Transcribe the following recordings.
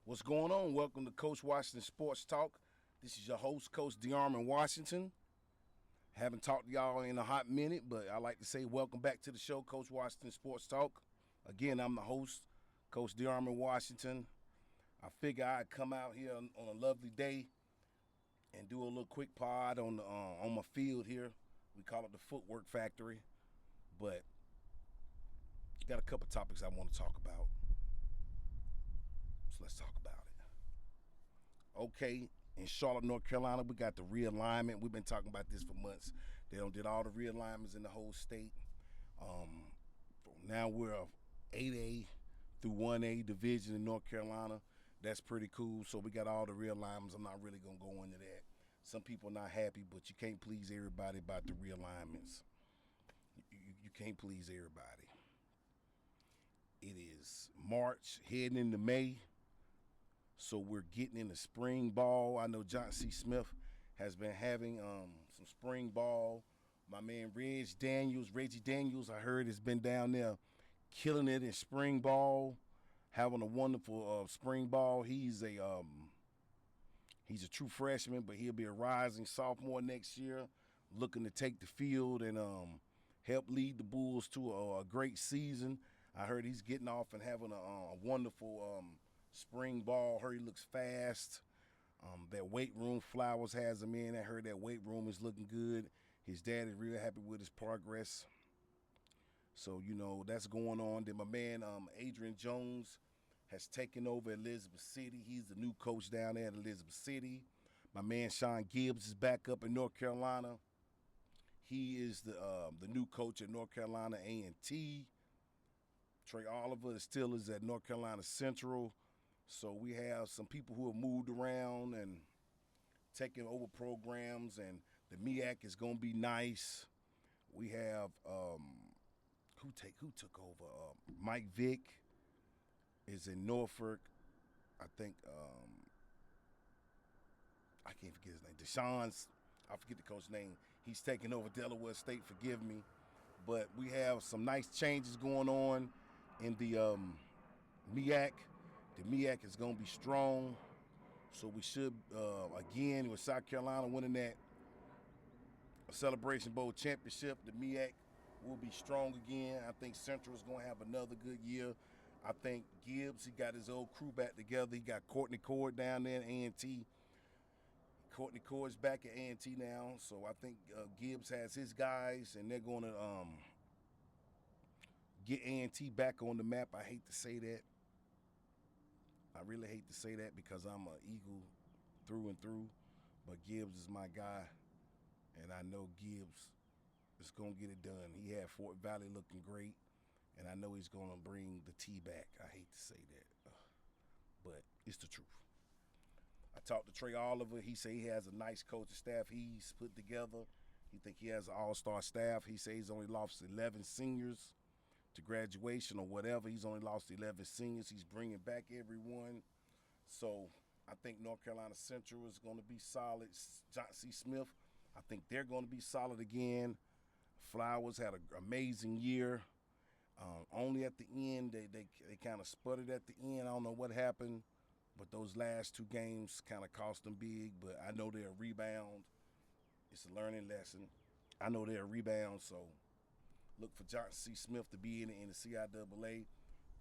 What's going on? Welcome to Coach Washington Sports Talk. This is your host, Coach DeArmond Washington. Haven't talked to y'all in a hot minute, but I like to say welcome back to the show, Coach Washington Sports Talk. Again, I'm the host, Coach DeArmond Washington. I figure I'd come out here on a lovely day and do a little quick pod on my field here. We call it the Footwork Factory, but got a couple topics I want to talk about. So let's talk about it. Okay, in Charlotte, North Carolina, we got the realignment. We've been talking about this for months. They did all the realignments in the whole state. Now we're a 8A through 1A division in North Carolina. That's pretty cool. So we got all the realignments. I'm not really going to go into that. Some people are not happy, but you can't please everybody about the realignments. You can't please everybody. It is March, heading into May. So we're getting into spring ball. I know John C. Smith has been having some spring ball. My man Reggie Daniels, I heard has been down there killing it in spring ball, having a wonderful spring ball. He's a true freshman, but he'll be a rising sophomore next year, looking to take the field and help lead the Bulls to a great season. I heard he's getting off and having a wonderful spring ball. Heard he looks fast. That weight room Flowers has him in. I heard that weight room is looking good. His dad is really happy with his progress. So, that's going on. Then my man Adrian Jones has taken over Elizabeth City. He's the new coach down there at Elizabeth City. My man Sean Gibbs is back up in North Carolina. He is the new coach at North Carolina A&T. Trey Oliver still is at North Carolina Central. So we have some people who have moved around and taken over programs, and the MEAC is going to be nice. We have who took over? Mike Vick is in Norfolk. I think I can't forget his name. I forget the coach's name. He's taking over Delaware State. Forgive me, but we have some nice changes going on in the MEAC. The MEAC is going to be strong, so we should, again, with South Carolina winning that Celebration Bowl championship, the MEAC will be strong again. I think Central is going to have another good year. I think Gibbs, he got his old crew back together. He got Courtney Cord down there at A&T. Courtney Cord's back at A&T now, so I think Gibbs has his guys, and they're going to get A&T back on the map. I hate to say that. I really hate to say that because I'm an Eagle through and through, but Gibbs is my guy, and I know Gibbs is going to get it done. He had Fort Valley looking great, and I know he's going to bring the T back. I hate to say that, but it's the truth. I talked to Trey Oliver. He said he has a nice coaching staff he's put together. He think he has an all-star staff. He said he's only lost 11 seniors to graduation or whatever. He's only lost 11 seniors. He's bringing back everyone. So I think North Carolina Central is going to be solid. John C. Smith, I think they're going to be solid again. Flowers had an amazing year. Only at the end, they kind of sputtered at the end. I don't know what happened, but those last two games kind of cost them big. But I know they'll rebound. It's a learning lesson. I know they'll rebound, so look for John C. Smith to be in the CIAA.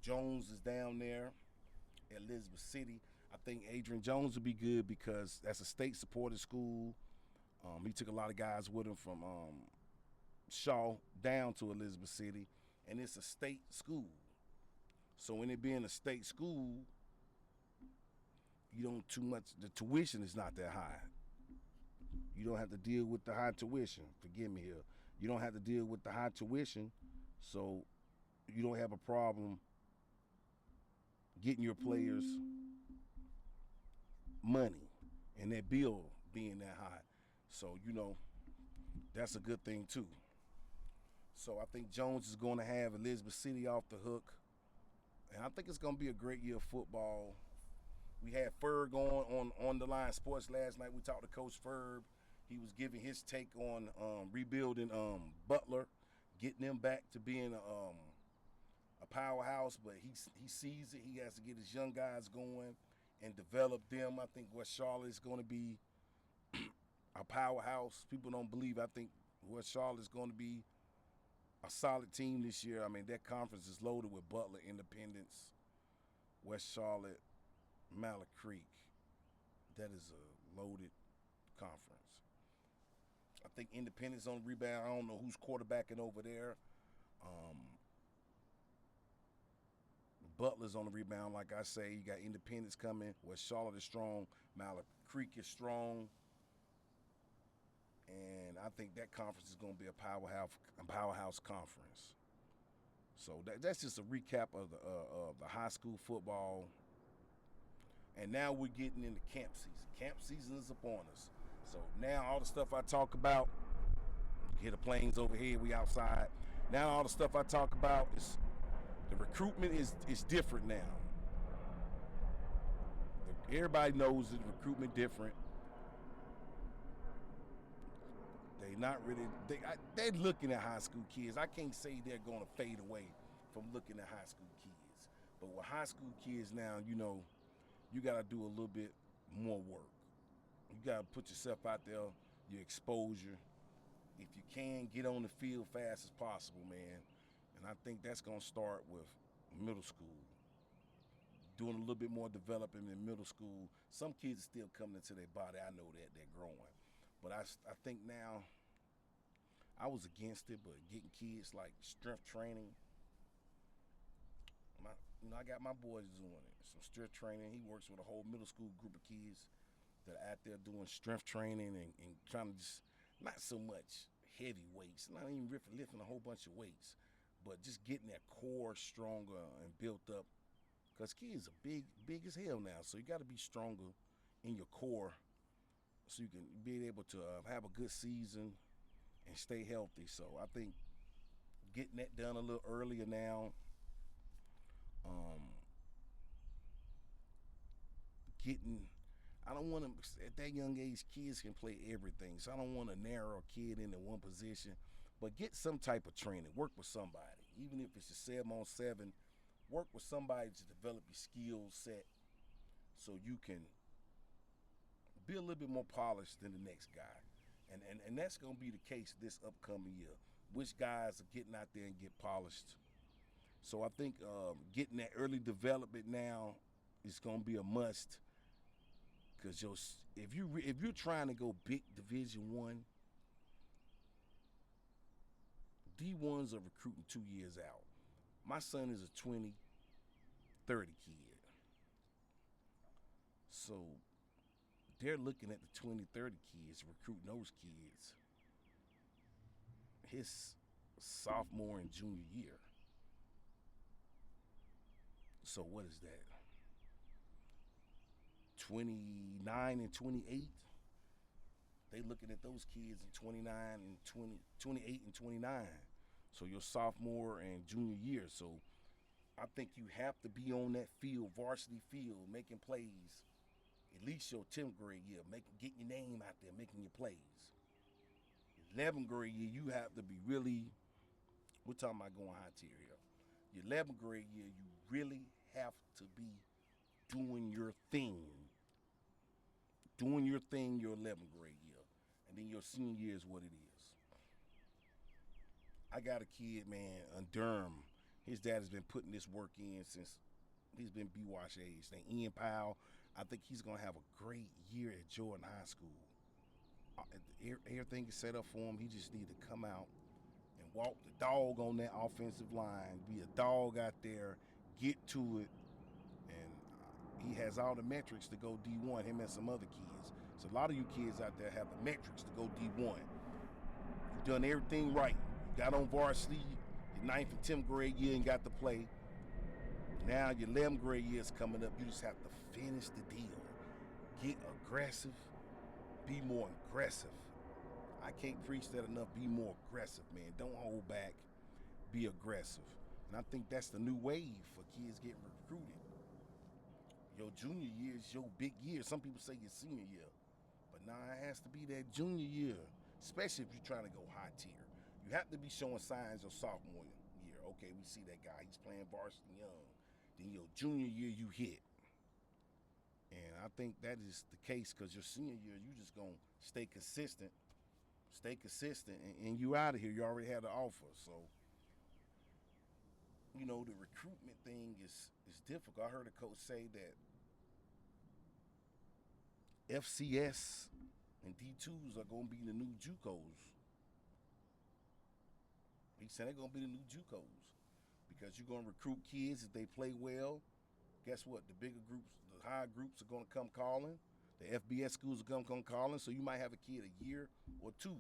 Jones is down there at Elizabeth City. I think Adrian Jones will be good because that's a state-supported school. He took a lot of guys with him from Shaw down to Elizabeth City, and it's a state school. So in it being a state school, you don't too much. The tuition is not that high. You don't have to deal with the high tuition. Forgive me here. You don't have to deal with the high tuition, so you don't have a problem getting your players money and their bill being that high. So, that's a good thing too. So I think Jones is going to have Elizabeth City off the hook, and I think it's going to be a great year of football. We had Ferg on the line sports last night. We talked to Coach Ferg. He was giving his take on rebuilding Butler, getting them back to being a powerhouse. But he sees it. He has to get his young guys going, and develop them. I think West Charlotte is going to be a powerhouse. People don't believe. I think West Charlotte is going to be a solid team this year. I mean, that conference is loaded with Butler, Independence, West Charlotte, Mallard Creek. That is a loaded conference. I think Independence on the rebound. I don't know who's quarterbacking over there. Butler's on the rebound, like I say. You got Independence coming. West Charlotte is strong. Mallard Creek is strong. And I think that conference is going to be a powerhouse conference. So that's just a recap of the high school football. And now we're getting into camp season. Camp season is upon us. So now all the stuff I talk about, you hear the planes overhead, we outside. Now all the stuff I talk about is the recruitment is different now. Everybody knows that the recruitment different. They not really. They're looking at high school kids. I can't say they're going to fade away from looking at high school kids. But with high school kids now, you got to do a little bit more work. You got to put yourself out there, your exposure. If you can, get on the field fast as possible, man. And I think that's going to start with middle school. Doing a little bit more developing in middle school. Some kids are still coming into their body. I know that. They're growing. But I think now, I was against it, but getting kids like strength training. I got my boys doing it. Some strength training. He works with a whole middle school group of kids that are out there doing strength training and trying to just, not so much heavy weights, not even lifting a whole bunch of weights, but just getting that core stronger and built up. Because kids are big as hell now, so you got to be stronger in your core so you can be able to have a good season and stay healthy. So I think getting that done a little earlier now, I don't want to, at that young age, kids can play everything. So I don't want to narrow a kid into one position, but get some type of training. Work with somebody. Even if it's a 7-on-7, work with somebody to develop your skill set so you can be a little bit more polished than the next guy. And that's going to be the case this upcoming year. Which guys are getting out there and get polished. So I think getting that early development now is going to be a must. Because if you're trying to go big Division I, D1s are recruiting 2 years out. My son is a 20-30 kid. So they're looking at the 20-30 kids, recruiting those kids his sophomore and junior year. So what is that? 29 and 28. They looking at those kids in 29 and 20, 28 and 29. So your sophomore and junior year. So I think you have to be on that field, varsity field, making plays. At least your 10th grade year, getting your name out there, making your plays. 11th grade year, you have to be really, we're talking about going high tier here. Your 11th grade year, you really have to be doing your thing. Doing your thing your 11th grade year. And then your senior year is what it is. I got a kid, man, in Durham. His dad has been putting this work in since he's been B-Wash age. Then Ian Powell, I think he's going to have a great year at Jordan High School. Everything is set up for him. He just need to come out and walk the dog on that offensive line, be a dog out there, get to it, and he has all the metrics to go D1, him and some other kids. So a lot of you kids out there have the metrics to go D1. You've done everything right. You got on varsity, your 9th and 10th grade year and got to play. Now your 11th grade year is coming up. You just have to finish the deal. Get aggressive. Be more aggressive. I can't preach that enough. Be more aggressive, man. Don't hold back. Be aggressive. And I think that's the new wave for kids getting recruited. Your junior year is your big year. Some people say your senior year. But nah, it has to be that junior year, especially if you're trying to go high tier. You have to be showing signs of sophomore year. Okay, we see that guy. He's playing varsity young. Then your junior year, you hit. And I think that is the case because your senior year, you just going to stay consistent, and you out of here. You already had the offer. So, the recruitment thing is difficult. I heard a coach say that FCS and D2s are going to be the new JUCOs. He said they're going to be the new JUCOs because you're going to recruit kids if they play well. Guess what? The bigger groups, the higher groups are going to come calling. The FBS schools are going to come calling. So you might have a kid a year or two,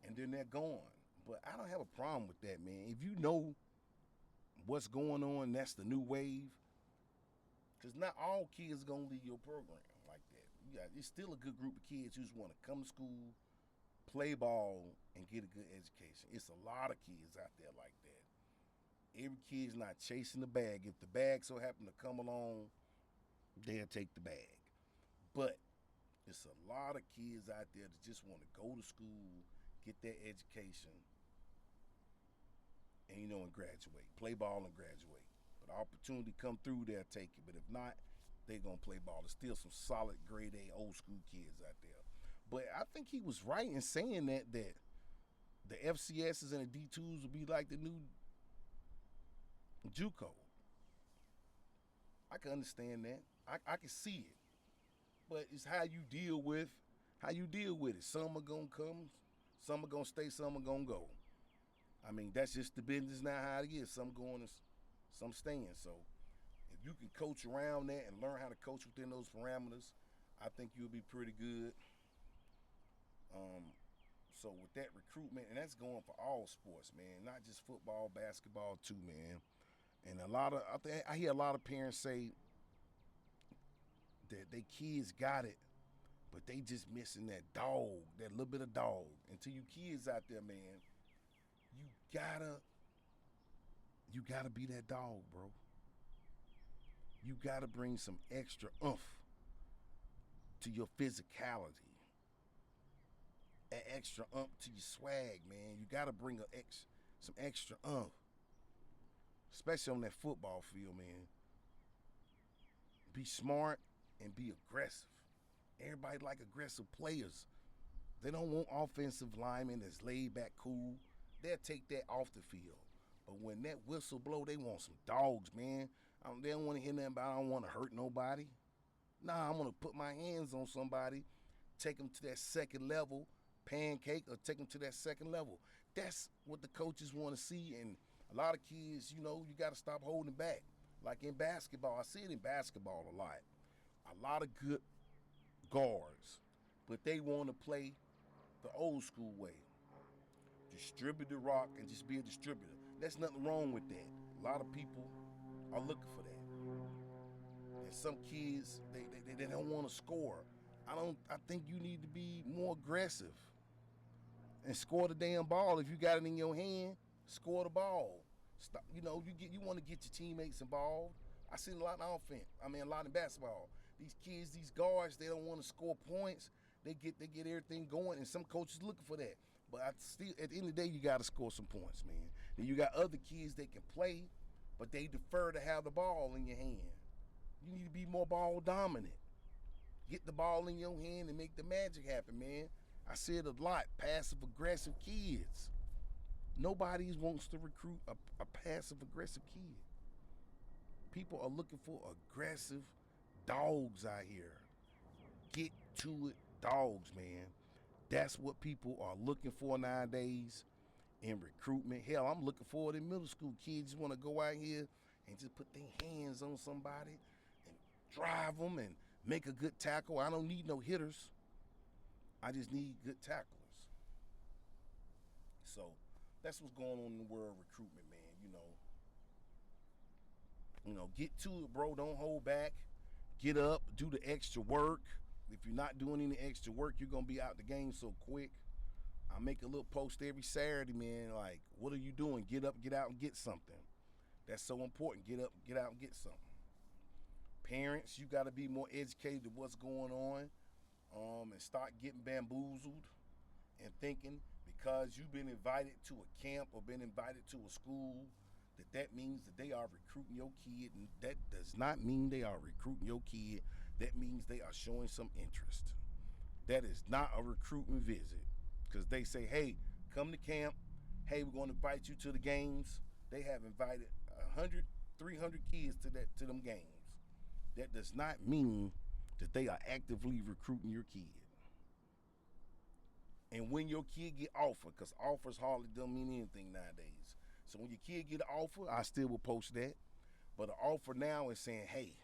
and then they're gone. But I don't have a problem with that, man. If you know what's going on, that's the new wave. Because not all kids are going to leave your program like that. It's still a good group of kids who just want to come to school, play ball, and get a good education. It's a lot of kids out there like that. Every kid's not chasing the bag. If the bag so happen to come along, they'll take the bag. But it's a lot of kids out there that just want to go to school, get their education, and graduate. Play ball and graduate. But opportunity come through, they'll take it. But if not, they're going to play ball. There's still some solid grade A old school kids out there. But I think he was right in saying that the FCSs and the D2s will be like the new JUCO. I can understand that. I can see it. But it's how you deal with it. Some are going to come, some are going to stay, some are going to go. I mean, that's just the business now how it is. Some going and some staying. So if you can coach around that and learn how to coach within those parameters, I think you'll be pretty good. So with that recruitment, and that's going for all sports, man, not just football, basketball too, man. And I hear a lot of parents say that their kids got it, but they just missing that dog, that little bit of dog. And to you kids out there, man, you gotta be that dog, bro. You gotta bring some extra oomph to your physicality. An extra oomph to your swag, man. You gotta bring some extra oomph, especially on that football field, man. Be smart and be aggressive. Everybody like aggressive players. They don't want offensive linemen that's laid back, cool. They'll take that off the field. But when that whistle blow, they want some dogs, man. They don't want to hear nothing about I don't want to hurt nobody. Nah, I'm gonna put my hands on somebody, take them to that second level, pancake, or take them to that second level. That's what the coaches want to see. And a lot of kids, you got to stop holding back. Like in basketball, I see it in basketball a lot. A lot of good guards, but they want to play the old school way. Distribute the rock and just be a distributor. There's nothing wrong with that. A lot of people are looking for that. And some kids, they don't want to score. I think you need to be more aggressive and score the damn ball. If you got it in your hand, score the ball. Stop, you want to get your teammates involved. I seen a lot in offense. A lot in basketball. These kids, these guards, they don't want to score points. They get everything going, and some coaches looking for that. But at the end of the day, you got to score some points, man. Then you got other kids that can play, but they defer to have the ball in your hand. You need to be more ball dominant. Get the ball in your hand and make the magic happen, man. I see it a lot. Passive aggressive kids. Nobody wants to recruit a passive aggressive kid. People are looking for aggressive dogs out here. Get to it dogs, man. That's what people are looking for nowadays in recruitment. Hell, I'm looking for it in middle school. Kids want to go out here and just put their hands on somebody and drive them and make a good tackle. I don't need no hitters. I just need good tacklers. So that's what's going on in the world of recruitment, man. Get to it, bro. Don't hold back. Get up, do the extra work. If you're not doing any extra work, you're going to be out the game so quick. I make a little post every Saturday, man, like, what are you doing? Get up, get out, and get something. That's so important. Get up, get out, and get something. Parents, you got to be more educated to what's going on, and start getting bamboozled and thinking because you've been invited to a camp or been invited to a school that means that they are recruiting your kid. And that does not mean they are recruiting your kid that means they are showing some interest. That is not a recruiting visit, because they say, hey, come to camp. Hey, we're going to invite you to the games. They have invited 100, 300 kids to them games. That does not mean that they are actively recruiting your kid. And when your kid get offered, because offers hardly don't mean anything nowadays. So when your kid get an offer, I still will post that. But an offer now is saying, hey,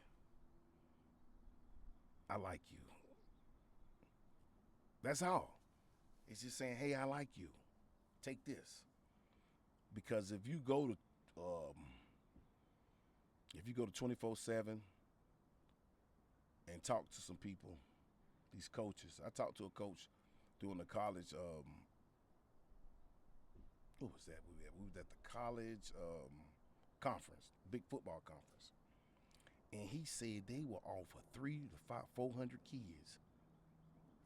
I like you. That's all. It's just saying, hey, I like you. Take this. Because if you go to 24/7 and talk to some people, these coaches. I talked to a coach during the college. What was that? We was at the college conference, big football conference, and he said they will offer 400 kids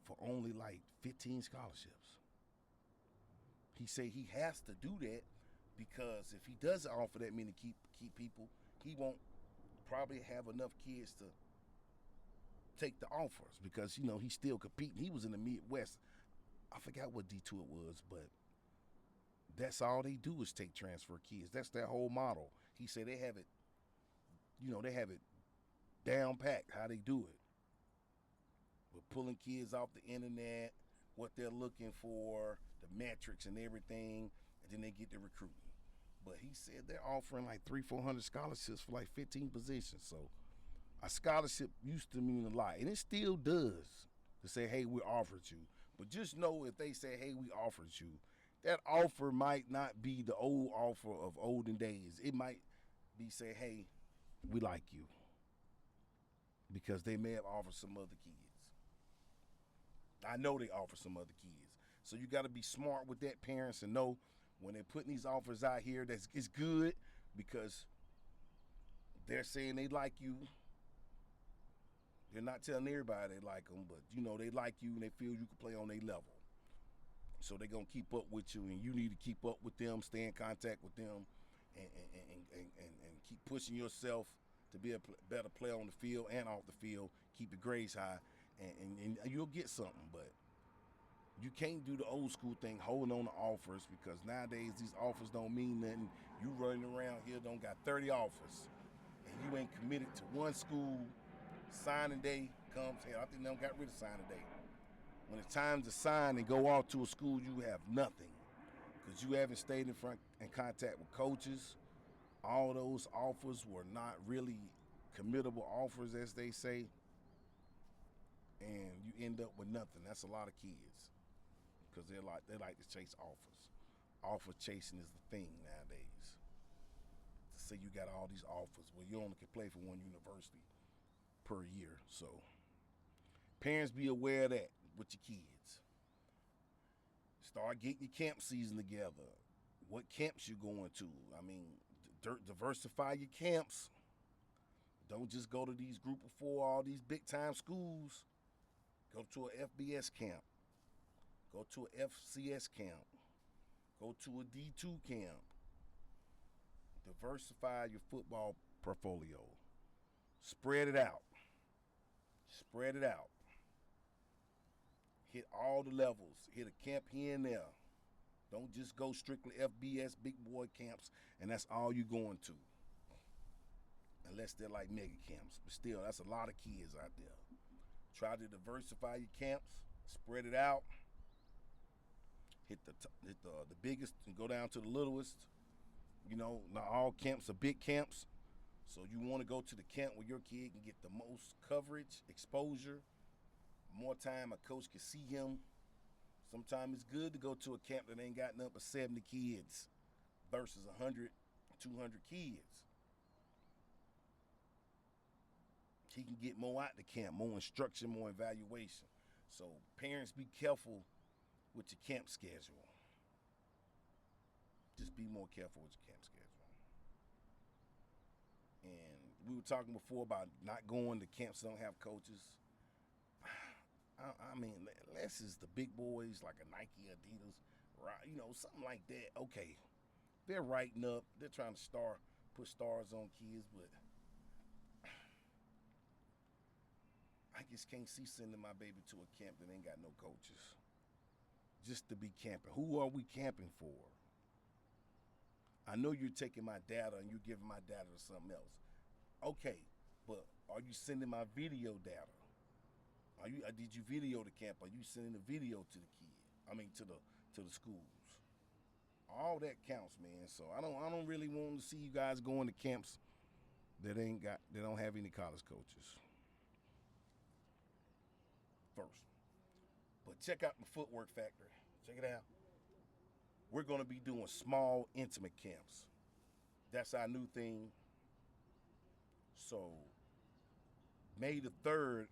for only like 15 scholarships. He said he has to do that because if he doesn't offer that many keep people, he won't probably have enough kids to take the offers, because he's still competing. He was in the Midwest. I forgot what D2 it was, but that's all they do is take transfer kids. That's their whole model. He said they have it, they have it down packed how they do it. With pulling kids off the internet, what they're looking for, the metrics and everything, and then they get the recruiting. But he said they're offering like 300-400 scholarships for like 15 positions. So a scholarship used to mean a lot, and it still does, to say, hey, we offered you. But just know, if they say, hey, we offered you, that offer might not be the old offer of olden days. It might be say, hey, we like you, because they may have offered some other kids. I know they offer some other kids. So you got to be smart with that, parents, and know when they're putting these offers out here, it's good, because they're saying they like you. They're not telling everybody they like them, but they like you and they feel you can play on their level. So they're going to keep up with you, and you need to keep up with them, stay in contact with them, and keep pushing yourself to be a better player on the field and off the field. Keep your grades high, and you'll get something. But you can't do the old school thing, holding on to offers, because nowadays these offers don't mean nothing. You running around here don't got 30 offers, and you ain't committed to one school. Signing day comes. Hell, I think they don't got rid of signing day. When it's time to sign and go off to a school, you have nothing, because you haven't stayed in contact with coaches. All those offers were not really committable offers, as they say, and you end up with nothing. That's a lot of kids, because they like to chase offers. Offer chasing is the thing nowadays. To say you got all these offers, well, you only can play for one university per year. So parents, be aware of that with your kids. Start getting your camp season together. What camps you going to? I mean, diversify your camps. Don't just go to these group of 4, all these big time schools. Go to a FBS camp. Go to a FCS camp. Go to a D2 camp. Diversify your football portfolio. Spread it out. Spread it out. Hit all the levels. Hit a camp here and there. Don't just go strictly FBS, big boy camps, and that's all you're going to. Unless they're like mega camps. But still, that's a lot of kids out there. Try to diversify your camps. Spread it out. Hit the biggest and go down to the littlest. Not all camps are big camps. So you want to go to the camp where your kid can get the most coverage, exposure, more time a coach can see him. Sometimes it's good to go to a camp that ain't got nothing but 70 kids versus 100, 200 kids. He can get more out the camp, more instruction, more evaluation. So parents, be careful with your camp schedule. Just be more careful with your camp schedule. And we were talking before about not going to camps that don't have coaches. I mean, unless it's the big boys like a Nike, Adidas, something like that. Okay, they're writing up. They're trying to put stars on kids, but just can't see sending my baby to a camp that ain't got no coaches. Just to be camping. Who are we camping for? I know you're taking my data and you're giving my data to something else. Okay, but are you sending my video data? Did you video the camp? Are you sending the video to the kid? I mean to the schools. All that counts, man. So I don't really want to see you guys going to camps that don't have any college coaches. First. But check out the footwork factory. Check it out. We're going to be doing small, intimate camps. That's our new thing. So May the 3rd,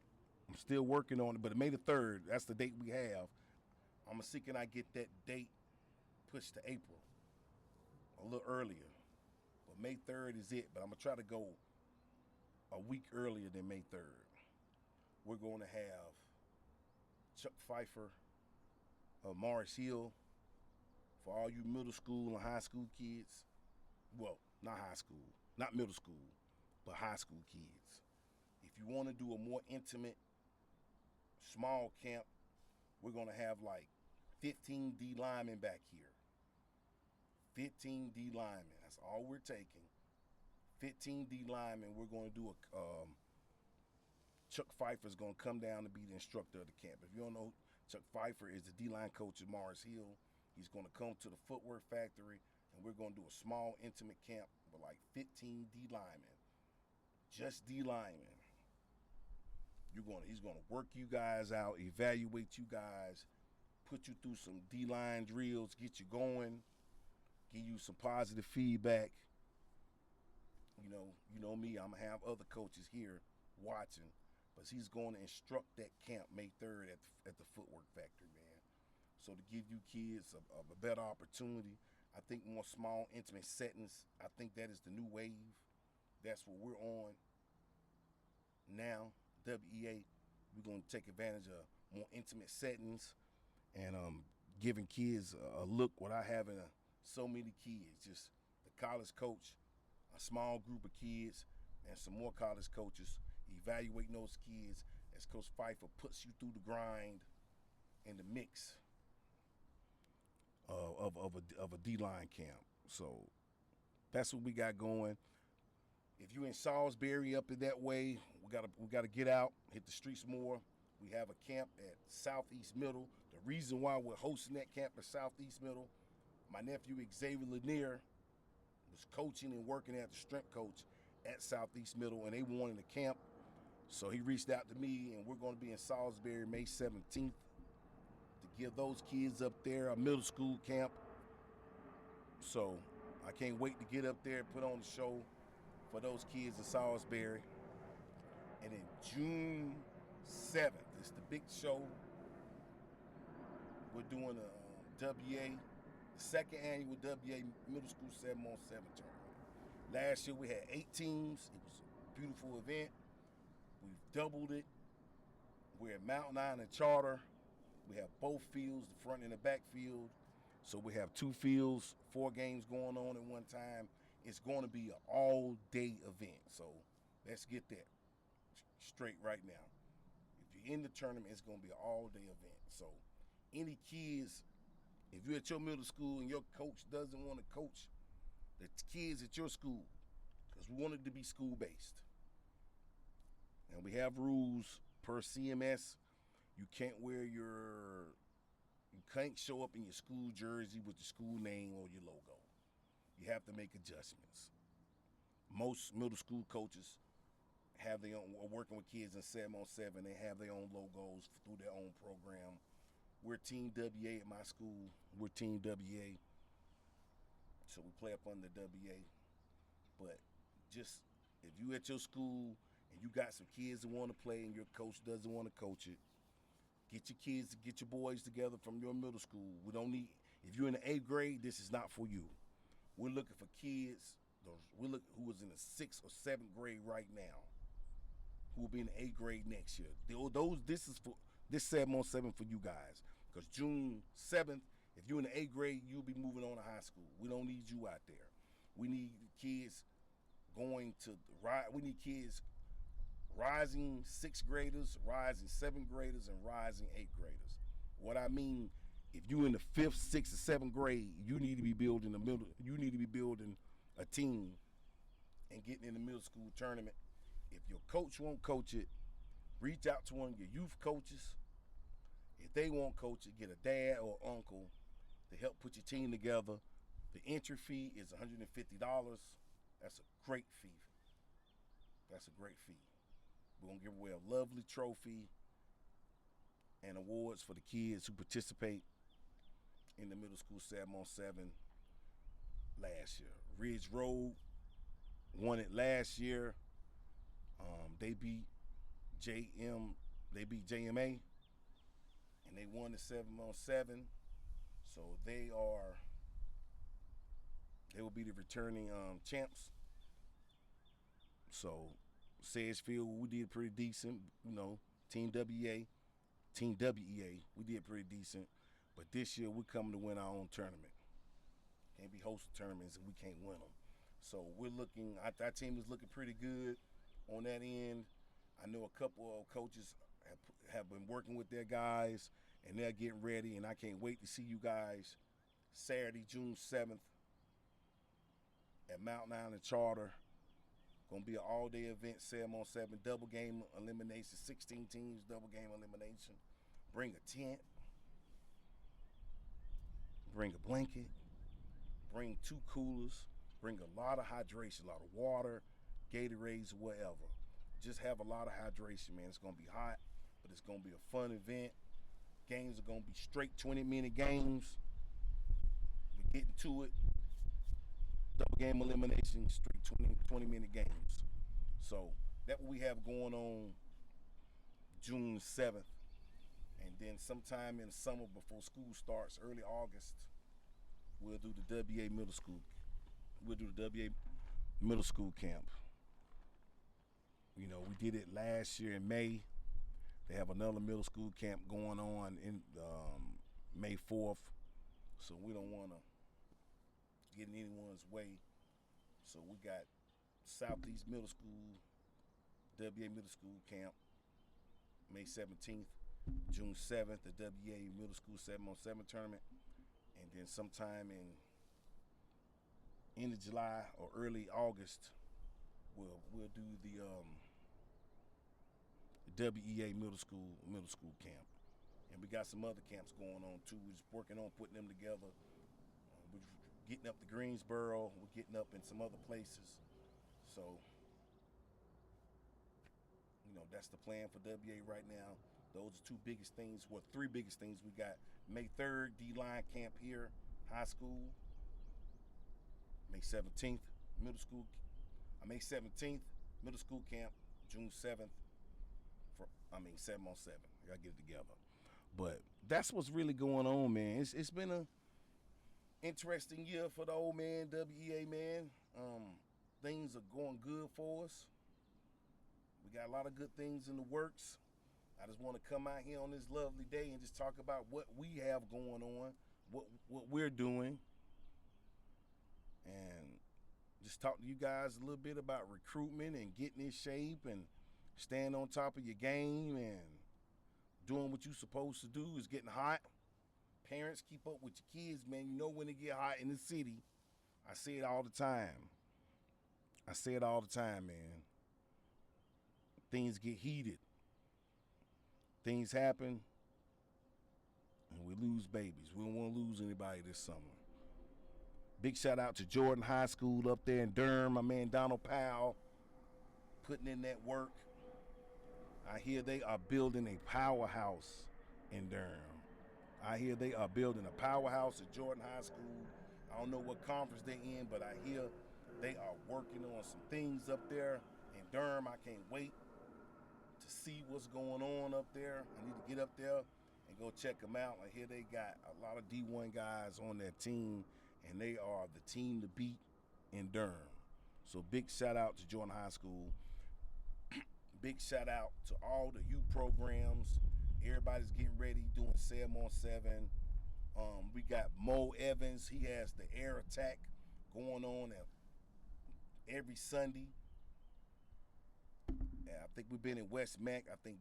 I'm still working on it, but May the 3rd, that's the date we have. I'm going to see can I get that date pushed to April, a little earlier. But May 3rd is it, but I'm going to try to go a week earlier than May 3rd. We're going to have Chuck Pfeiffer, Morris Hill, for all you middle school and high school kids. Well, not high school, not middle school, but high school kids. If you want to do a more intimate, small camp, we're going to have like 15 D linemen back here. 15 D linemen, that's all we're taking. 15 D linemen, we're going to do Chuck Pfeiffer is going to come down to be the instructor of the camp. If you don't know, Chuck Pfeiffer is the D-line coach at Morris Hill. He's going to come to the footwork factory, and we're going to do a small, intimate camp with like 15 D linemen. Just D linemen. He's going to work you guys out, evaluate you guys, put you through some D-line drills, get you going, give you some positive feedback. You know me, I'm going to have other coaches here watching, but he's going to instruct that camp May 3rd at the footwork factory, man. So to give you kids a better opportunity, I think more small, intimate settings, I think that is the new wave. That's what we're on now. WEA, we're going to take advantage of more intimate settings and giving kids a look without having so many kids. Just the college coach, a small group of kids, and some more college coaches evaluating those kids as Coach Pfeiffer puts you through the grind and the mix of a D-line camp. So that's what we got going. If you're in Salisbury up in that way, we gotta get out, hit the streets more. We have a camp at Southeast Middle. The reason why we're hosting that camp at Southeast Middle, my nephew Xavier Lanier was coaching and working as the strength coach at Southeast Middle, and they wanted a camp. So he reached out to me, and we're going to be in Salisbury May 17th to give those kids up there a middle school camp. So I can't wait to get up there and put on the show for those kids in Salisbury. And then June 7th, it's the big show. We're doing a WA, the second annual WA Middle School 7-on-7 tournament. Last year we had 8 teams. It was a beautiful event. We've doubled it. We're at Mountain Island Charter. We have both fields, the front and the back field. So we have 2 fields, 4 games going on at one time. It's going to be an all-day event. So let's get that straight right now. If you're in the tournament, it's going to be an all-day event. So any kids, if you're at your middle school and your coach doesn't want to coach the kids at your school, because we want it to be school-based. And we have rules per CMS. You can't show up in your school jersey with your school name or your logo. You have to make adjustments. Most middle school coaches have their own, working with kids in 7-on-7, they have their own logos through their own program. We're Team WA at my school. We're Team WA. So we play up under WA. But just, if you at your school and you got some kids that want to play and your coach doesn't want to coach it, get your kids, get your boys together from your middle school. We don't need, if you're in the 8th grade, this is not for you. We're looking for kids, who is in the 6th or 7th grade right now, who will be in the 8th grade next year. This 7-on-7 for you guys. Because June 7th, if you're in the 8th grade, you'll be moving on to high school. We don't need you out there. We need kids going to ride. We need kids rising 6th graders, rising 7th graders, and rising 8th graders. What I mean, if you in the 5th, 6th, or 7th grade, you need to be building a middle. You need to be building a team and getting in the middle school tournament. If your coach won't coach it, reach out to one of your youth coaches. If they won't coach it, get a dad or uncle to help put your team together. The entry fee is $150. That's a great fee. That's a great fee. We're going to give away a lovely trophy and awards for the kids who participate in the middle school 7-on-7 last year. Ridge Road won it last year. They beat JMA, and they won the 7-on-7. So they will be the returning champs. So Sedgefield, we did pretty decent. You know, Team WEA, we did pretty decent. But this year we're coming to win our own tournament. Can't be hosting tournaments and we can't win them. So we're looking. Our team is looking pretty good on that end. I know a couple of coaches have been working with their guys, and they're getting ready. And I can't wait to see you guys Saturday, June 7th at Mountain Island Charter. Gonna be an all-day event, 7-on-7, double game elimination, 16 teams, double game elimination. Bring a tent, bring a blanket, bring 2 coolers, bring a lot of hydration, a lot of water, Gatorades, whatever. Just have a lot of hydration, man. It's gonna be hot, but it's gonna be a fun event. Games are gonna be straight 20-minute games. We're getting to it. Double game elimination, straight 20-minute games. So that's what we have going on June 7th. And then sometime in the summer before school starts, early August, we'll do the WA middle school. We'll do the WA middle school camp. You know, we did it last year in May. They have another middle school camp going on in May 4th. So we don't want to get in anyone's way. So we got Southeast Middle School, WA Middle School Camp, May 17th, June 7th, the WA Middle School 7-on-7 tournament, and then sometime in end of July or early August, we'll do the WEA Middle School Camp, and we got some other camps going on too. We're just working on putting them together. We're getting up to Greensboro. We're getting up in some other places. So, you know, that's the plan for WA right now. Those are 2 biggest things. Well, 3 biggest things we got. May 3rd, D-line camp here, high school. May 17th, middle school. May 17th, middle school camp. June 7th, 7-on-7. I gotta get it together. But that's what's really going on, man. It's been a interesting year for the old man, WEA, man. Things are going good for us. We got a lot of good things in the works. I just want to come out here on this lovely day and just talk about what we have going on, what we're doing, and just talk to you guys a little bit about recruitment and getting in shape and staying on top of your game and doing what you're supposed to do. Is getting hot. Parents, keep up with your kids, man. You know when it get hot in the city. I say it all the time. Man. Things get heated. Things happen, and we lose babies. We don't want to lose anybody this summer. Big shout out to Jordan High School up there in Durham. My man Donald Powell putting in that work. I hear they are building a powerhouse in Durham. I hear they are building a powerhouse at Jordan High School. I don't know what conference they're in, but I hear they are working on some things up there in Durham. I can't wait to see what's going on up there. I need to get up there and go check them out. I hear they got a lot of D1 guys on their team, and they are the team to beat in Durham. So big shout out to Jordan High School. Big shout out to all the youth programs. Everybody's getting ready, doing 7-on-7. We got Mo Evans. He has the air attack going on every Sunday. And I think we've been in West Mac. I think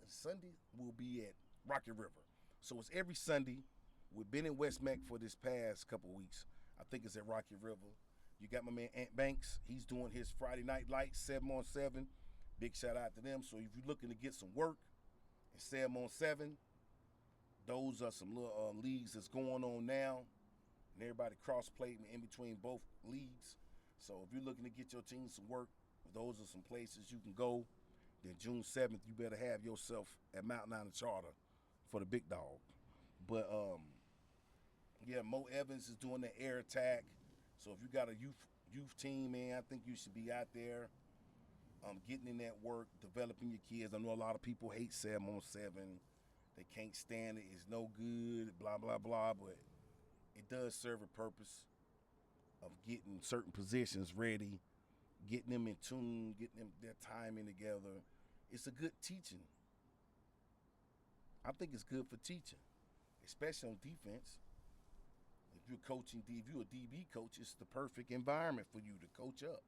Sunday we'll be at Rocky River. So it's every Sunday. We've been in West Mac for this past couple of weeks. I think it's at Rocky River. You got my man Ant Banks. He's doing his Friday Night Lights, 7-on-7. Big shout out to them. So if you're looking to get some work and 7-on-7, those are some little leagues that's going on now. And everybody cross-playing in between both leagues. So if you're looking to get your team some work, those are some places you can go. Then June 7th, you better have yourself at Mountain Island Charter for the big dog. But yeah, Mo Evans is doing the air attack. So if you got a youth team, man, I think you should be out there getting in that work, developing your kids. I know a lot of people hate 7-on-7. They can't stand it. It's no good, blah, blah, blah. But it does serve a purpose of getting certain positions ready, getting them in tune, getting them their timing together. It's a good teaching. I think it's good for teaching, especially on defense. If you're coaching, if you're a DB coach, it's the perfect environment for you to coach up.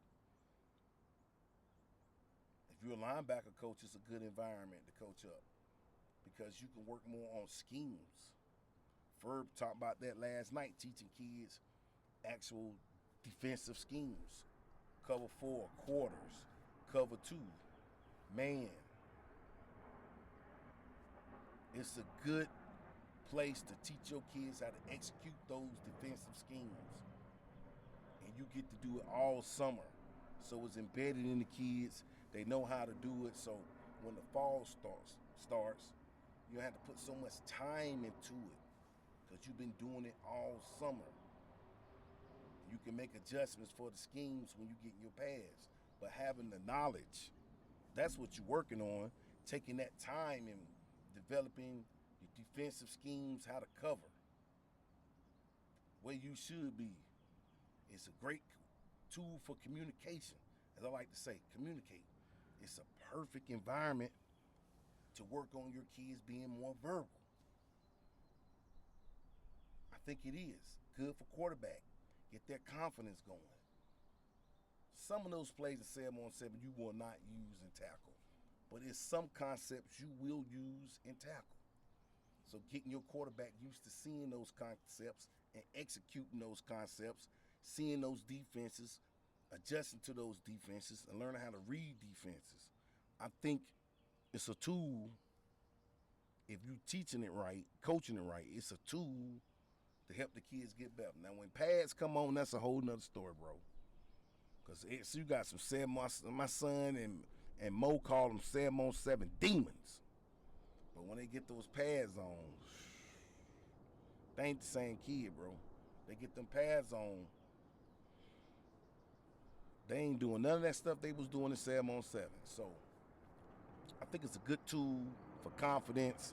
If you're a linebacker coach, it's a good environment to coach up because you can work more on schemes. Ferb talked about that last night, teaching kids actual defensive schemes. Cover 4, quarters, cover 2, man. It's a good place to teach your kids how to execute those defensive schemes. And you get to do it all summer. So it's embedded in the kids. They know how to do it. So when the fall starts, you have to put so much time into it because you've been doing it all summer. You can make adjustments for the schemes when you get in your pads. But having the knowledge, that's what you're working on, taking that time and developing your defensive schemes, how to cover, where you should be. It's a great tool for communication. As I like to say, communicate. It's a perfect environment to work on your kids being more verbal. I think it is good for quarterback. Get their confidence going. Some of those plays in 7-on-7 you will not use in tackle, but it's some concepts you will use in tackle. So getting your quarterback used to seeing those concepts and executing those concepts, seeing those defenses, adjusting to those defenses, and learning how to read defenses. I think it's a tool. If you're teaching it right, coaching it right, it's a tool to help the kids get better. Now, when pads come on, that's a whole nother story, bro. Because you got some 7, my son and Mo call them 7-on-7 demons. But when they get those pads on, they ain't the same kid, bro. They get them pads on, they ain't doing none of that stuff they was doing in 7-on-7. So I think it's a good tool for confidence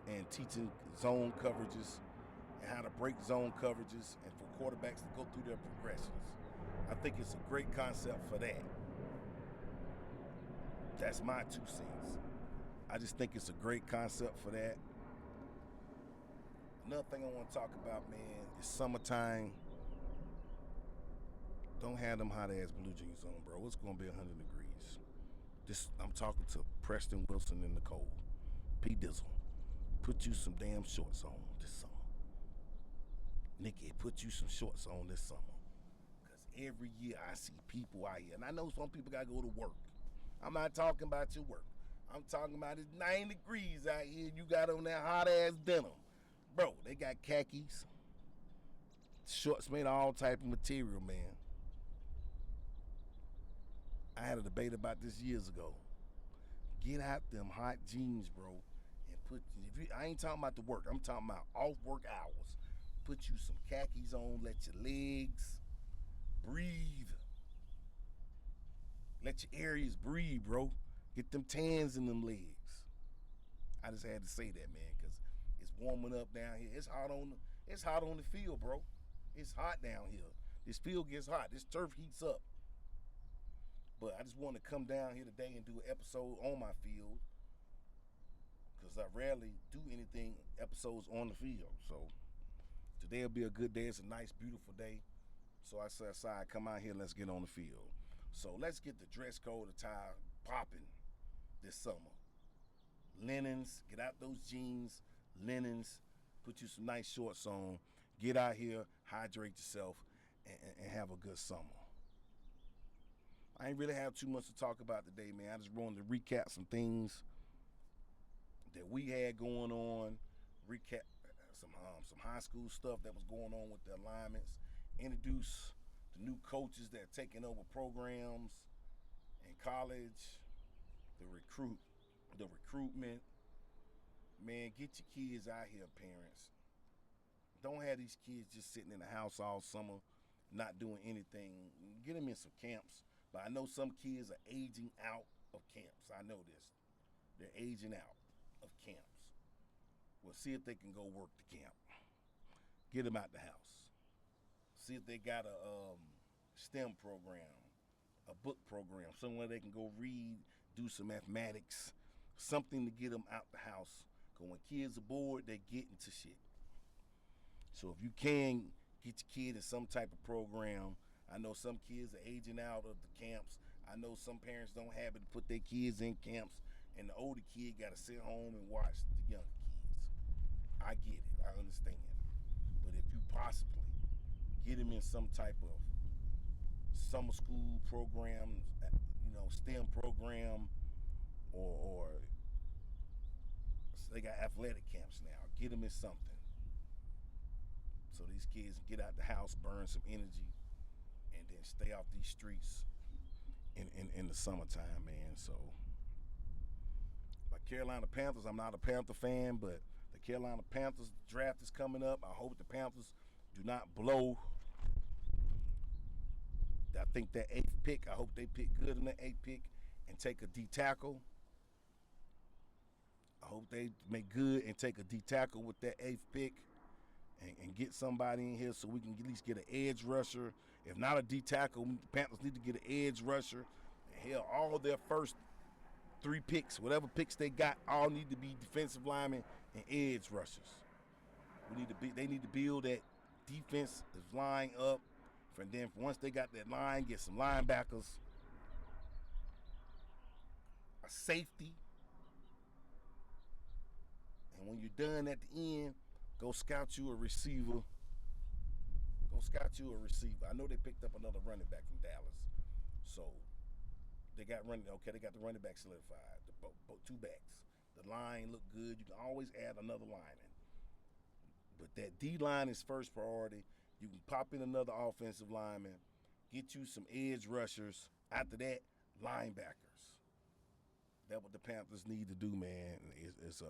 and teaching zone coverages and how to break zone coverages and for quarterbacks to go through their progressions. I think it's a great concept for that. That's my 2 cents. I just think it's a great concept for that. Another thing I want to talk about, man, is summertime. Don't have them hot ass blue jeans on, bro. It's gonna be 100 degrees. I'm talking to Preston Wilson in the cold. P Dizzle, put you some damn shorts on this summer. Nikki, put you some shorts on this summer. Because every year I see people out here, and I know some people gotta go to work. I'm not talking about your work. I'm talking about it's 9 degrees out here. You got on that hot ass denim. Bro, they got khakis. Shorts made of all type of material, man. I had a debate about this years ago. Get out them hot jeans, bro, and I ain't talking about the work. I'm talking about off work hours. Put you some khakis on, let your legs breathe. Let your areas breathe, bro. Get them tans in them legs. I just had to say that, man, because it's warming up down here. It's hot on the field, bro. It's hot down here. This field gets hot. This turf heats up. But I just want to come down here today and do an episode on my field because I rarely do episodes on the field. So today will be a good day. It's a nice, beautiful day. So I said, come out here, let's get on the field. So let's get the dress code attire popping this summer. Linens, get out those jeans, linens, put you some nice shorts on, get out here, hydrate yourself, and have a good summer. I ain't really have too much to talk about today, man. I just wanted to recap some things that we had going on, recap some high school stuff that was going on with the alignments, introduce the new coaches that are taking over programs in college, the recruitment. Man, get your kids out here, parents. Don't have these kids just sitting in the house all summer, not doing anything. Get them in some camps. But I know some kids are aging out of camps. I know this. They're aging out of camps. Well, see if they can go work the camp. Get them out the house. See if they got a STEM program, a book program, somewhere they can go read, do some mathematics, something to get them out the house. Because when kids are bored, they get into shit. So if you can get your kid in some type of program, I know some kids are aging out of the camps. I know some parents don't have it to put their kids in camps, and the older kid got to sit home and watch the younger kids. I get it. I understand. But if you possibly get them in some type of summer school program, STEM program, or they got athletic camps now. Get them in something. So these kids get out the house, burn some energy, and then stay off these streets in the summertime, man. So, my Carolina Panthers, I'm not a Panther fan, but the Carolina Panthers draft is coming up. I hope the Panthers do not blow. I think that 8th pick, I hope they pick good in the 8th pick and take a D tackle. I hope they make good and take a D tackle with that 8th pick. And get somebody in here so we can at least get an edge rusher. If not a D tackle, the Panthers need to get an edge rusher. And hell, all their first 3 picks, whatever picks they got, all need to be defensive linemen and edge rushers. They need to build that defensive line up. And then once they got that line, get some linebackers, a safety. And when you're done at the end, go scout you a receiver. I know they picked up another running back from Dallas. So they got the running back solidified. The 2 backs. The line looked good. You can always add another lineman. But that D line is first priority. You can pop in another offensive lineman, get you some edge rushers. After that, linebackers. That's what the Panthers need to do, man. Is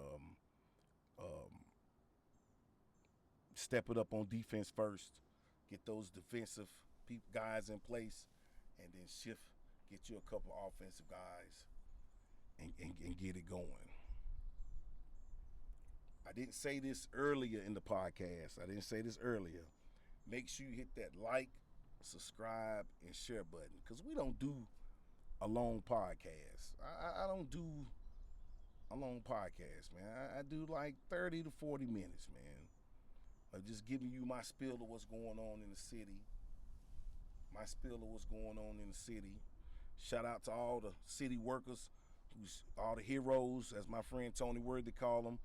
step it up on defense first, get those defensive guys in place, and then get you a couple offensive guys and get it going. I didn't say this earlier in the podcast. Make sure you hit that like, subscribe, and share button, because we don't do a long podcast. I don't do a long podcast, man. I do like 30 to 40 minutes, man. Of just giving you my spiel of what's going on in the city. Shout out to all the city workers, all the heroes, as my friend Tony Worthy called them,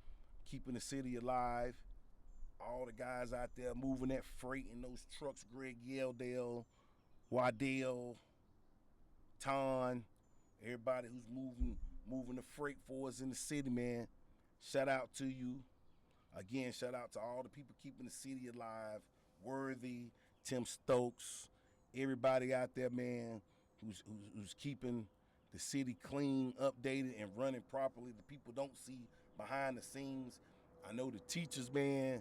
keeping the city alive. All the guys out there moving that freight in those trucks, Greg Yeldale, Waddell, Ton, everybody who's moving the freight for us in the city, man. Shout out to you. Again, shout out to all the people keeping the city alive. Worthy, Tim Stokes, everybody out there, man, who's keeping the city clean, updated, and running properly. The people don't see behind the scenes. I know the teachers, man,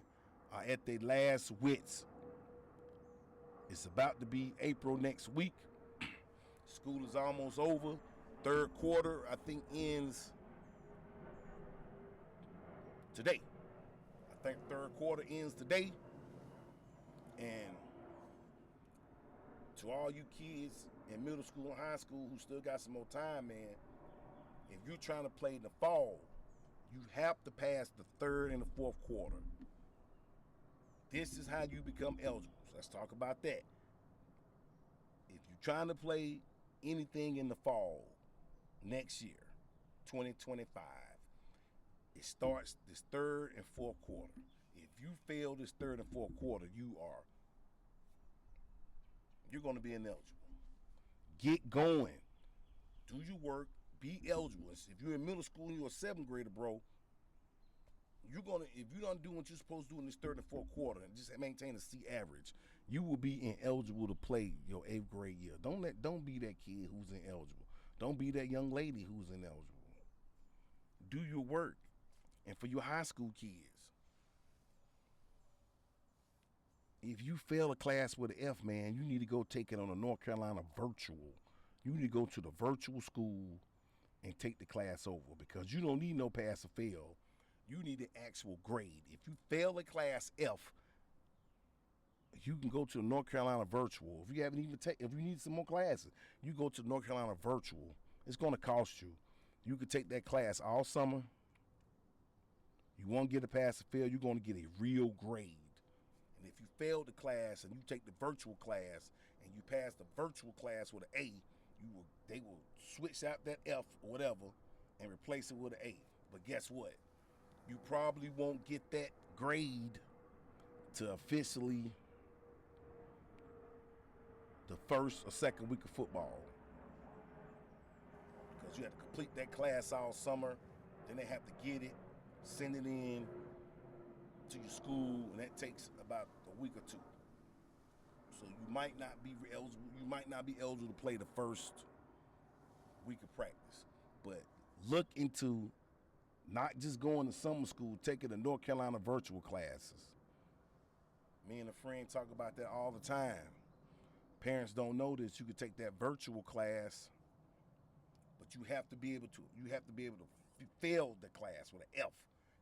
are at their last wits. It's about to be April next week. School is almost over. 3rd quarter, I think, ends today. I think 3rd quarter ends today. And to all you kids in middle school and high school who still got some more time, man, if you're trying to play in the fall, you have to pass the 3rd and the 4th quarter. This is how you become eligible. So let's talk about that. If you're trying to play anything in the fall next year, 2025, it starts this third and fourth quarter. If you fail this third and fourth quarter, you're going to be ineligible. Get going. Do your work. Be eligible. If you're in middle school and you're a seventh grader, bro, if you don't do what you're supposed to do in this third and fourth quarter and just maintain a C average, you will be ineligible to play your eighth grade year. Don't be that kid who's ineligible. Don't be that young lady who's ineligible. Do your work. And for your high school kids, if you fail a class with an F, man, you need to go take it on a North Carolina virtual. You need to go to the virtual school and take the class over, because you don't need no pass or fail. You need an actual grade. If you fail a class F, you can go to the North Carolina virtual. If you need some more classes, you go to North Carolina virtual. It's going to cost you. You can take that class all summer. You won't get a pass or fail. You're going to get a real grade. And if you fail the class and you take the virtual class and you pass the virtual class with an A, they will switch out that F or whatever and replace it with an A. But guess what? You probably won't get that grade to officially the first or second week of football, because you have to complete that class all summer. Then they have to get it, send it in to your school, and that takes about a week or two. So you might not be eligible. You might not be eligible to play the first week of practice. But look into not just going to summer school, taking the North Carolina virtual classes. Me and a friend talk about that all the time. Parents don't know this. You can take that virtual class, but you have to be able to fail the class with an F.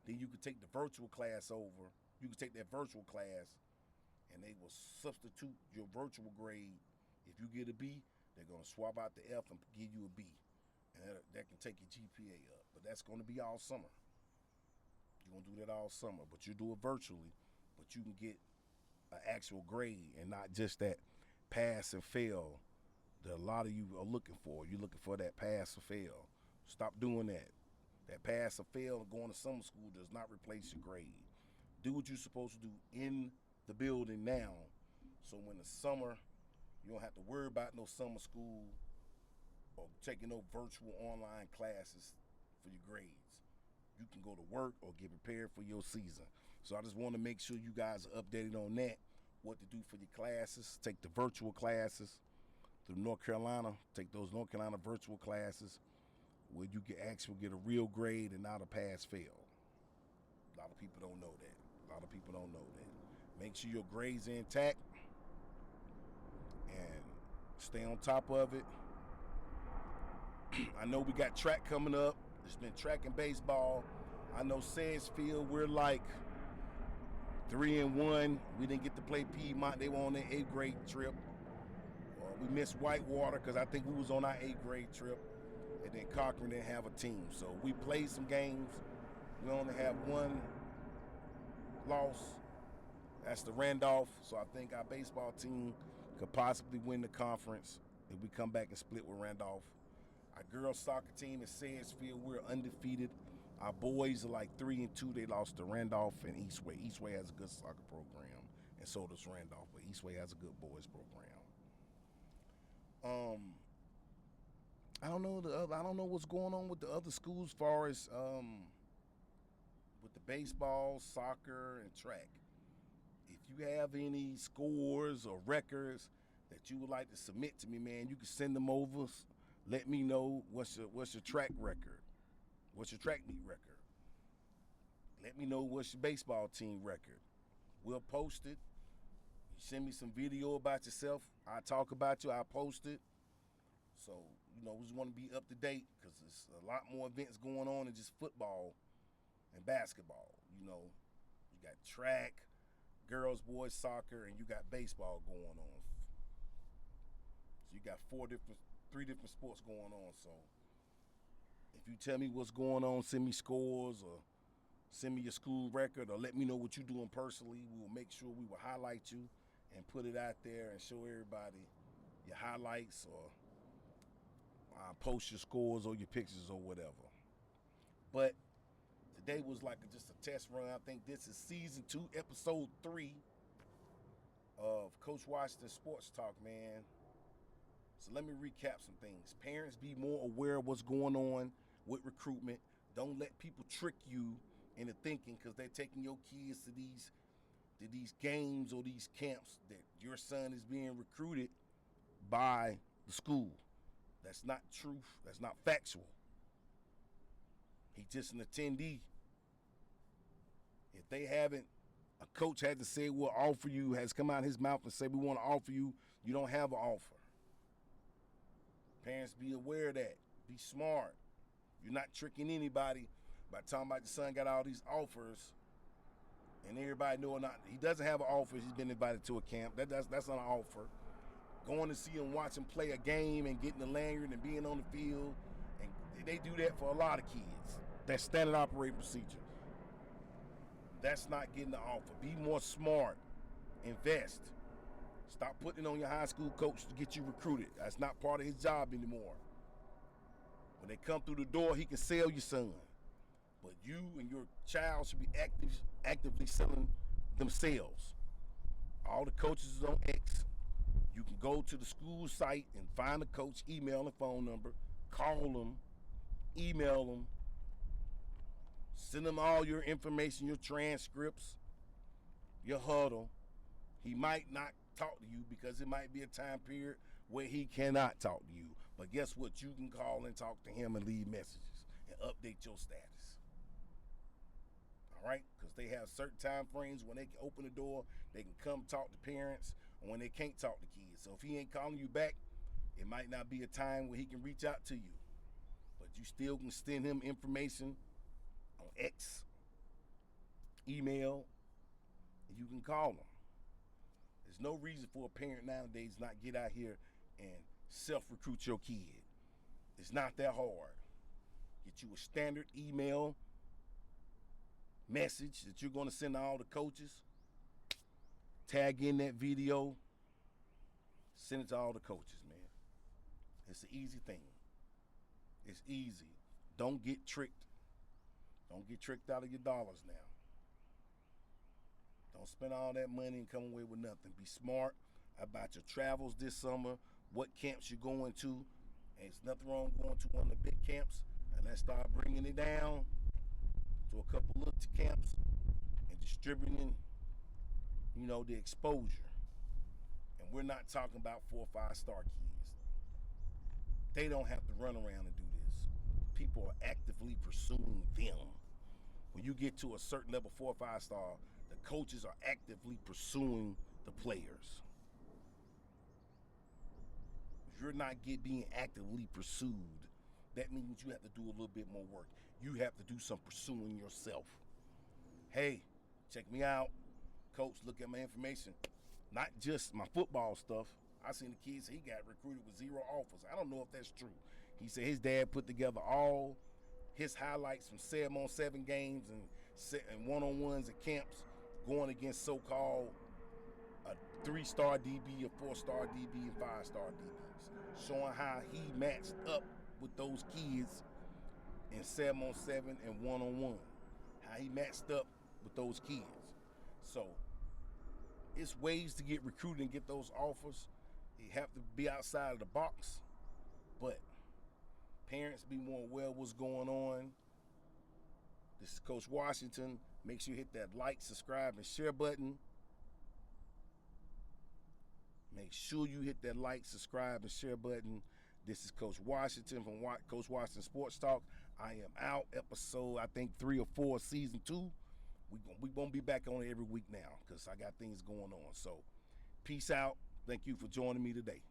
Then you can take the virtual class over. You can take that virtual class, and they will substitute your virtual grade. If you get a B, they're going to swap out the F and give you a B. And that can take your GPA up. But that's going to be all summer. You're going to do that all summer. But you do it virtually. But you can get an actual grade and not just that pass and fail that a lot of you are looking for. You're looking for that pass or fail. Stop doing that. That pass or fail and going to summer school does not replace your grade. Do what you're supposed to do in the building now, so when the summer, you don't have to worry about no summer school or taking no virtual online classes for your grades. You can go to work or get prepared for your season. So I just want to make sure you guys are updated on that, what to do for your classes. Take the virtual classes through North Carolina. Take those North Carolina virtual classes where you can actually get a real grade and not a pass-fail. A lot of people don't know that. Make sure your grades are intact and stay on top of it. I know we got track coming up. There's been track and baseball. I know Sedgefield, we're like 3-1. We didn't get to play Piedmont. They were on their 8th grade trip. We missed Whitewater because I think we was on our 8th grade trip. And then Cochran didn't have a team. So we played some games. We only have one loss. That's the Randolph. So I think our baseball team could possibly win the conference if we come back and split with Randolph. Our girls soccer team is Sedgefield. We're undefeated. Our boys are like 3-2. They lost to Randolph and Eastway. Eastway has a good soccer program, and so does Randolph. But Eastway has a good boys program. I don't know what's going on with the other schools as far as with the baseball, soccer, and track. If you have any scores or records that you would like to submit to me, man, you can send them over. Let me know what's your track record. What's your track meet record? Let me know what's your baseball team record. We'll post it. You send me some video about yourself. I talk about you. I post it. So, we just want to be up to date because there's a lot more events going on than just football and basketball. You got track, girls, boys, soccer, and you got baseball going on. So you got 3 different sports going on. So if you tell me what's going on, send me scores or send me your school record or let me know what you're doing personally. We will make sure we will highlight you and put it out there and show everybody your highlights or post your scores or your pictures or whatever. But today was like just a test run. I think this is season 2, episode 3 of Coach Washington Sports Talk, man. So let me recap some things. Parents, be more aware of what's going on with recruitment. Don't let people trick you into thinking because they're taking your kids to these games or these camps that your son is being recruited by the school. That's not truth. That's not factual. He's just an attendee. If they haven't, a coach had to say we'll offer you, has come out of his mouth and say we want to offer you, you don't have an offer. Parents, be aware of that. Be smart. You're not tricking anybody by talking about your son got all these offers and everybody know or not. He doesn't have an offer. He's been invited to a camp. That's not an offer. Going to see him, watch him play a game and getting the lanyard and being on the field. And they do that for a lot of kids. That's standard operating procedure. That's not getting the offer. Be more smart. Invest. Stop putting it on your high school coach to get you recruited. That's not part of his job anymore. When they come through the door, he can sell your son. But you and your child should be actively selling themselves. All the coaches is on X. You can go to the school site and find a coach, email and phone number, call them, email them, send them all your information, your transcripts, your huddle. He might not talk to you because it might be a time period where he cannot talk to you. But guess what? You can call and talk to him and leave messages and update your status. All right? Because they have certain time frames when they can open the door, they can come talk to parents, and when they can't talk to kids. So if he ain't calling you back, it might not be a time where he can reach out to you. But you still can send him information on X, email, and you can call him. There's no reason for a parent nowadays not get out here and self-recruit your kid. It's not that hard. Get you a standard email message that you're going to send to all the coaches. Tag in that video. Send it to all the coaches, man. It's an easy thing. It's easy. Don't get tricked. Don't get tricked out of your dollars now. Don't spend all that money and come away with nothing. Be smart about your travels this summer, what camps you're going to. And there's nothing wrong going to one of the big camps. And let's start bringing it down to a couple little camps and distributing, the exposure. And we're not talking about 4 or 5-star kids. They don't have to run around and do this. People are actively pursuing them. When you get to a certain level, 4 or 5-star, the coaches are actively pursuing the players. If you're not being actively pursued, that means you have to do a little bit more work. You have to do some pursuing yourself. Hey, check me out. Coach, look at my information. Not just my football stuff. I seen the kids, he got recruited with 0 offers. I don't know if that's true. He said his dad put together all his highlights from 7-on-7 games and one-on-ones at camps going against so-called a 3-star DB, a 4-star DB, and 5-star DBs, showing how he matched up with those kids in 7-on-7 and one-on-one, how he matched up with those kids. So it's ways to get recruited and get those offers. You have to be outside of the box, but parents, be more aware of what's going on. This is Coach Washington. Make sure you hit that like, subscribe, and share button. Make sure you hit that like, subscribe, and share button. This is Coach Washington from Coach Washington Sports Talk. I am out. Episode, I think, 3 or 4, season 2. We're going to be back on it every week now because I got things going on. So, peace out. Thank you for joining me today.